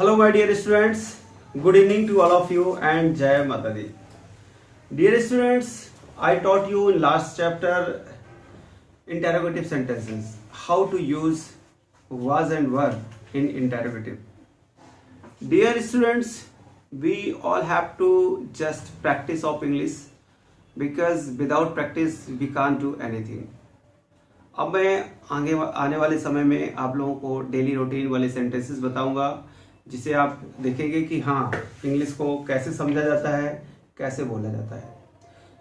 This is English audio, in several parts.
Hello my dear students, good evening to all of you and Jai Mata Di. Dear students, I taught you in last chapter interrogative sentences, how to use was and were in interrogative. Dear students, we all have to just practice of English because without practice we can't do anything. अब मैं आने वाले समय में आप लोगों को daily routine वाले सेंटेंसेस बताऊंगा जिसे आप देखेंगे कि हाँ इंग्लिश को कैसे समझा जाता है, कैसे बोला जाता है.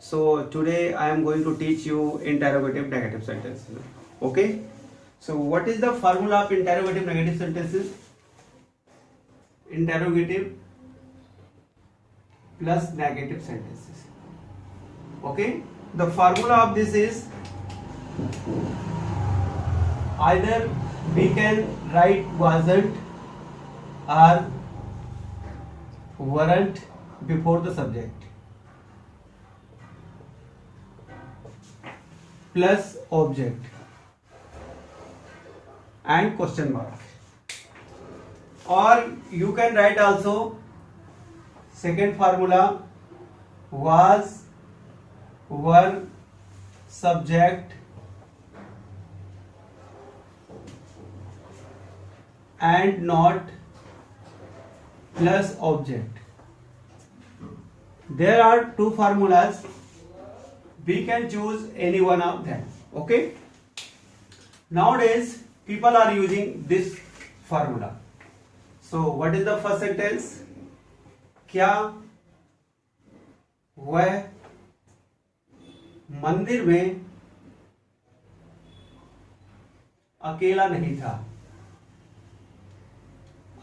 So today I am going to teach you interrogative negative sentences. Okay, so what is the formula of interrogative negative sentences? Interrogative plus negative sentences. Okay, the formula of this is either we can write wasn't or weren't before the subject plus object and question mark, or you can write also second formula was, were, subject and not plus object. There are two formulas. We can choose any one of them. Okay. Nowadays people are using this formula. So what is the first sentence? क्या वह मंदिर में अकेला नहीं था?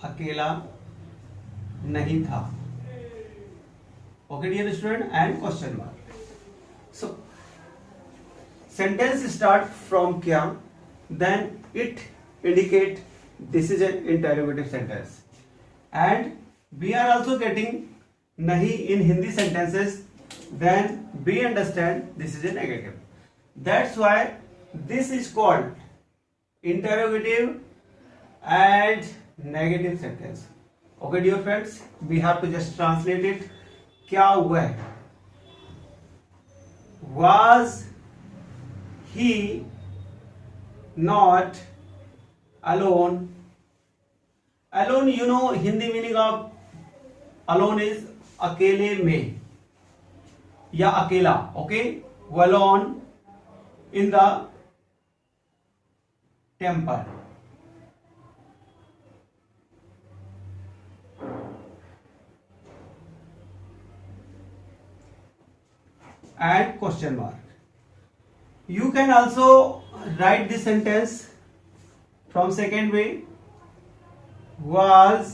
अकेला नहीं था. Okay dear student, and question mark. So sentence start from क्या, then it indicate this is an interrogative sentence, and we are also getting नहीं in Hindi sentences, then we understand this is a negative. That's why this is called interrogative and negative sentence. Okay dear friends, we have to just translate it. क्या वह, was he not alone? Alone, you know Hindi meaning of alone is अकेले में या अकेला. Okay, alone in the temple. And question mark. You can also write this sentence from second way. Was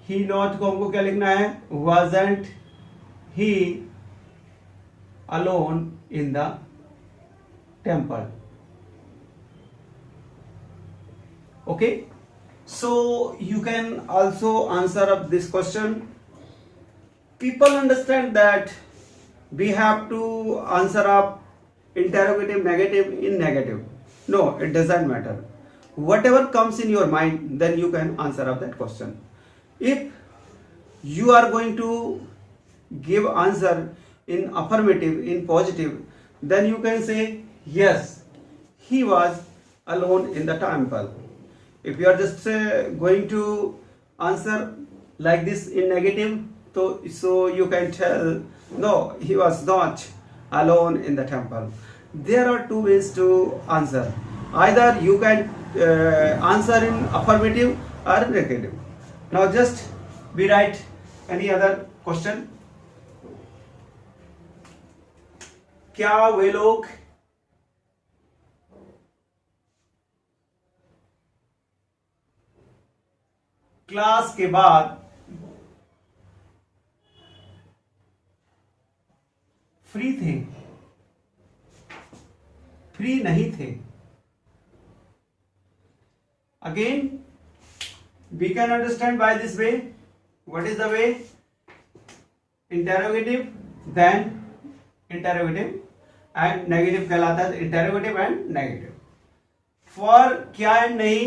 he not, को हमको क्या लिखना है? Wasn't he alone in the temple? Okay, so you can also answer up this question. People understand that we have to answer up interrogative negative in negative. No, it doesn't matter. Whatever comes in your mind, then you can answer up that question. If you are going to give answer in affirmative, in positive, then you can say yes, he was alone in the temple. If you are just going to answer like this in negative, so you can tell no, he was not alone in the temple. There are two ways to answer. Either you can answer in affirmative or negative. Now just we write any other question. क्या वे लोग class के बाद free थे? Free नहीं थे. Again, we can understand by this way. What is the way? Interrogative, then interrogative and negative कहलाता है. Interrogative and negative. For क्या एंड नहीं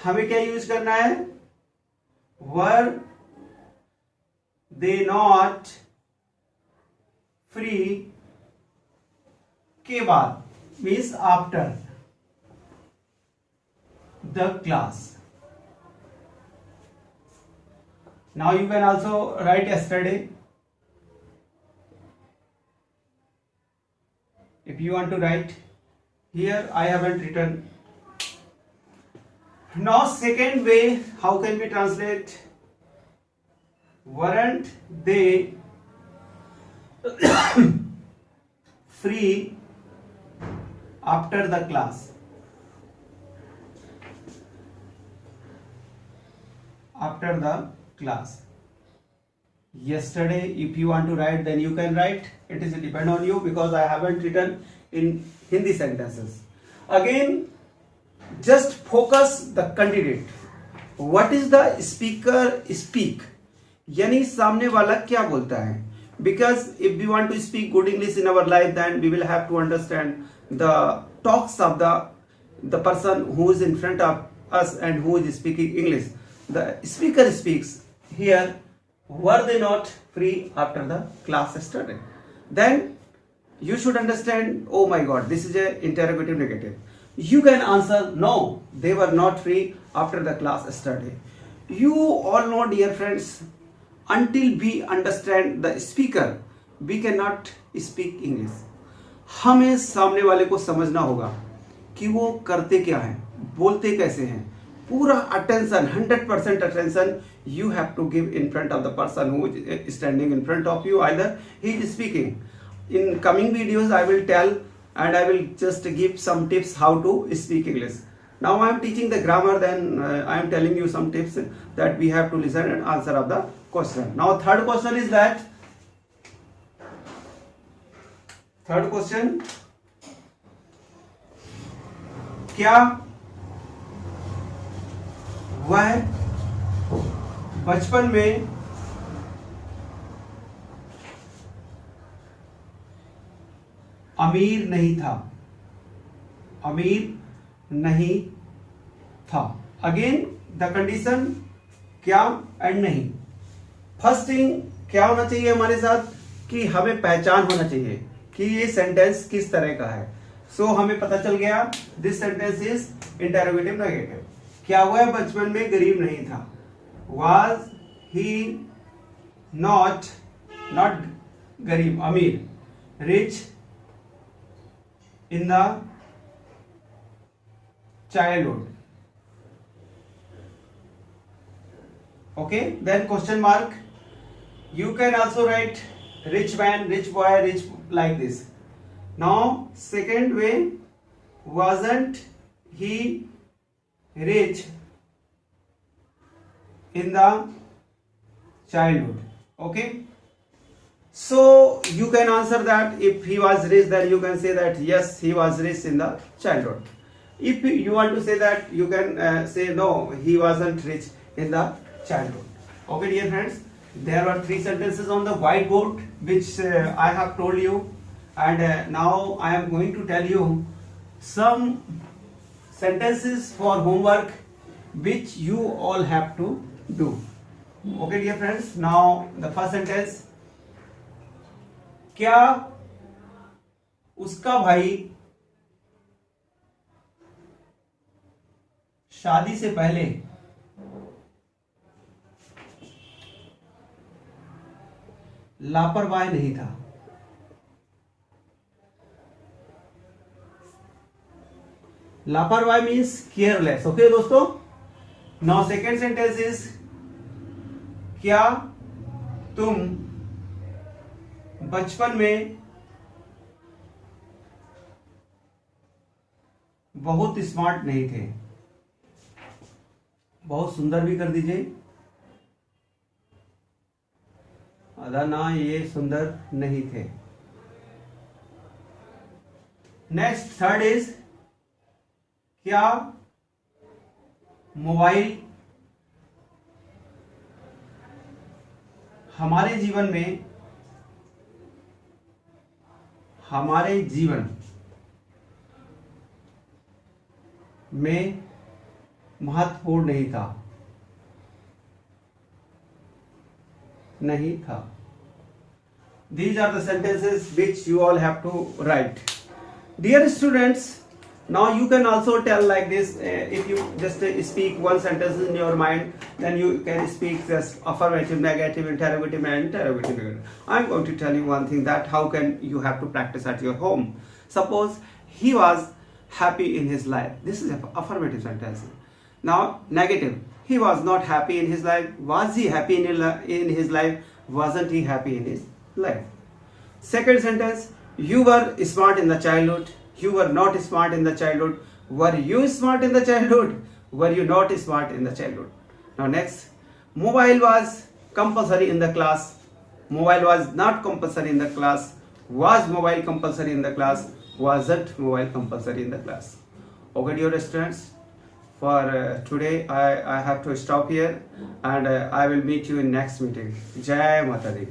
हमें क्या यूज करना है? वर दे नॉट फ्री के बाद means after the class. Now you can also write yesterday if you want to write. Here I haven't written. Now second way, how can we translate? Weren't they free after the class? After the class. Yesterday, if you want to write, then you can write. It is depend on you because I haven't written in Hindi sentences. Again, just focus the candidate. What is the speaker speak? यानी सामने वाला क्या बोलता है? Because if we want to speak good English in our life, then we will have to understand the talks of the person who is in front of us and who is speaking English. The speaker speaks here, were they not free after the class started? Then you should understand, oh my god, this is a interrogative negative. You can answer, no, they were not free after the class started. You all know, dear friends, until we understand the speaker, we cannot speak English. हमें सामने वाले को समझना होगा कि वो करते क्या हैं, बोलते कैसे हैं. पूरा attention, 100% attention you have to give in front of the person who is standing in front of you. Either he is speaking. In coming videos I will tell and I will just give some tips how to speak English. Now I am teaching the grammar, then I am telling you some tips that we have to listen and answer of the question. Now third question is that, third question, क्या वह बचपन में अमीर नहीं था? अमीर नहीं था. अगेन द कंडीशन क्या एंड नहीं. फर्स्ट थिंग क्या होना चाहिए हमारे साथ कि हमें पहचान होना चाहिए कि ये सेंटेंस किस तरह का है. सो हमें पता चल गया this sentence is interrogative negative. क्या वह बचपन में गरीब नहीं था? Was he not गरीब, अमीर, rich in the childhood? Okay, then question mark. You can also write rich man, rich boy, rich like this. Now second way, wasn't he rich in the childhood? Okay, so you can answer that. If he was rich, then you can say that yes, he was rich in the childhood. If you want to say that, you can say no, he wasn't rich in the childhood. Okay, dear friends, there are 3 sentences on the whiteboard which I have told you, and now I am going to tell you some sentences for homework which you all have to do. Okay, dear friends, now the first sentence. क्या उसका भाई शादी से पहले लापरवाह नहीं था? लापरवाह मीन्स केयरलेस. ओके दोस्तों. नाउ सेकेंड सेंटेंस इज, क्या तुम बचपन में बहुत स्मार्ट नहीं थे? बहुत सुंदर भी कर दीजिए. अदा ना, ये सुंदर नहीं थे. नेक्स्ट थर्ड इज, क्या मोबाइल हमारे जीवन में महत्वपूर्ण नहीं था? नहीं था. These are the sentences which you all have to write. Dear students, now you can also tell like this. If you just speak one sentence in your mind, then you can speak just affirmative, negative, interrogative, and interrogative. I'm going to tell you one thing, that how can you have to practice at your home. Suppose he was happy in his life. This is an affirmative sentence. Now negative. He was not happy in his life. Was he happy in his life? Wasn't he happy in his life? Second sentence. You were smart in the childhood. You were not smart in the childhood. Were you smart in the childhood? Were you not smart in the childhood? Now next. Mobile was compulsory in the class. Mobile was not compulsory in the class. Was mobile compulsory in the class? Wasn't mobile compulsory in the class? Okay, dear students, for today I have to stop here, and I will meet you in next meeting. Jai Mata Di.